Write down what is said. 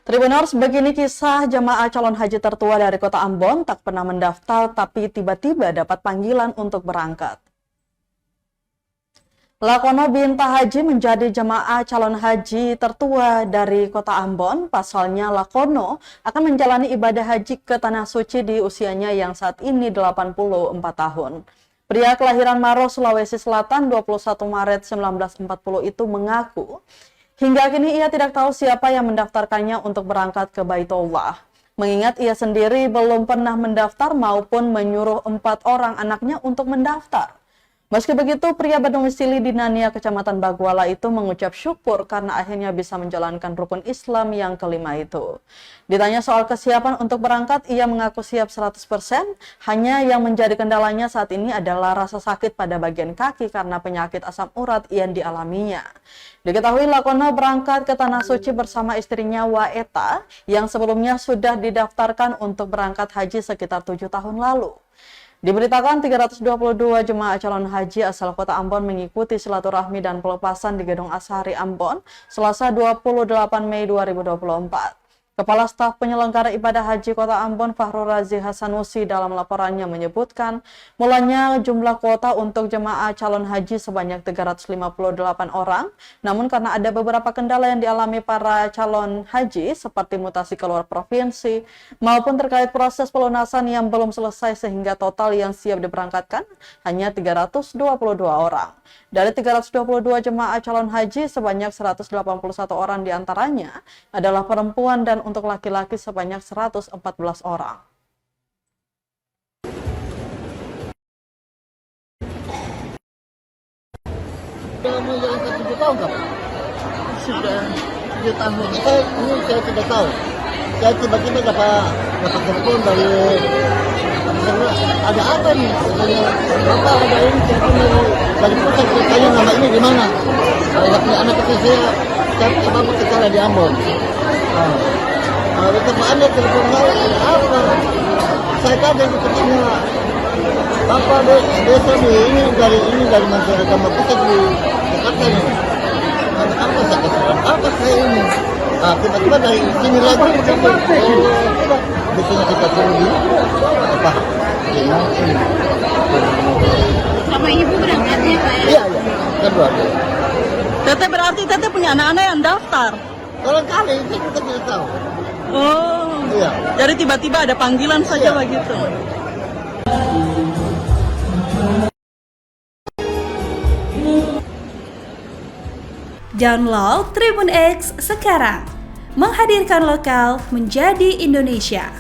Tribuners, begini kisah jemaah calon haji tertua dari kota Ambon tak pernah mendaftar tapi tiba-tiba dapat panggilan untuk berangkat. Lakono Binta Haji menjadi jemaah calon haji tertua dari kota Ambon. Pasalnya Lakono akan menjalani ibadah haji ke Tanah Suci di usianya yang saat ini 84 tahun. Pria kelahiran Maros, Sulawesi Selatan 21 Maret 1940 itu mengaku hingga kini ia tidak tahu siapa yang mendaftarkannya untuk berangkat ke Baitullah. Mengingat ia sendiri belum pernah mendaftar maupun menyuruh 4 orang anaknya untuk mendaftar. Meski begitu, pria berdomisili di Nania, Kecamatan Baguala itu mengucap syukur karena akhirnya bisa menjalankan rukun Islam yang kelima itu. Ditanya soal kesiapan untuk berangkat, ia mengaku siap 100%, hanya yang menjadi kendalanya saat ini adalah rasa sakit pada bagian kaki karena penyakit asam urat yang dialaminya. Diketahui Lakono berangkat ke Tanah Suci bersama istrinya Waeta yang sebelumnya sudah didaftarkan untuk berangkat haji sekitar 7 tahun lalu. Diberitakan 322 jemaah calon haji asal kota Ambon mengikuti silaturahmi dan pelepasan di Gedung Ashari Ambon Selasa 28 Mei 2024. Kepala Staf Penyelenggara Ibadah Haji Kota Ambon Fahrul Razi Hasanusi dalam laporannya menyebutkan mulanya jumlah kuota untuk jemaah calon haji sebanyak 358 orang, namun karena ada beberapa kendala yang dialami para calon haji seperti mutasi keluar provinsi maupun terkait proses pelunasan yang belum selesai sehingga total yang siap diberangkatkan hanya 322 orang. Dari 322 jemaah calon haji sebanyak 181 orang diantaranya adalah perempuan dan untuk laki-laki sebanyak 114 orang. Sudah menjalankan 7 tahun, Kak? Sudah 7 tahun. Ini saya tidak tahu. Saya tiba-tiba dapat telepon dari ada apa nih? Katanya, Bapak ada ini telepon dari pusat, tanya nama ini di mana? Anak kecil saya Bapak kecil di Ambon. Bapak Anda telepon apa? Saya kaget katanya Bapak desa ini dari masyarakat pusat di Jakarta ini. Apa saya kesalahan? Apa saya ini? Tiba-tiba dari sini lagi biasanya kita tunggu apa? Sama ibu berangkatnya Pak? Iya, kedua. Teteh berarti Teteh punya anak-anak yang daftar? Barangkali kita tidak tahu. Oh, Iya. jadi tiba-tiba ada panggilan saja Iya. begitu. Download Tribun X sekarang, menghadirkan lokal menjadi Indonesia.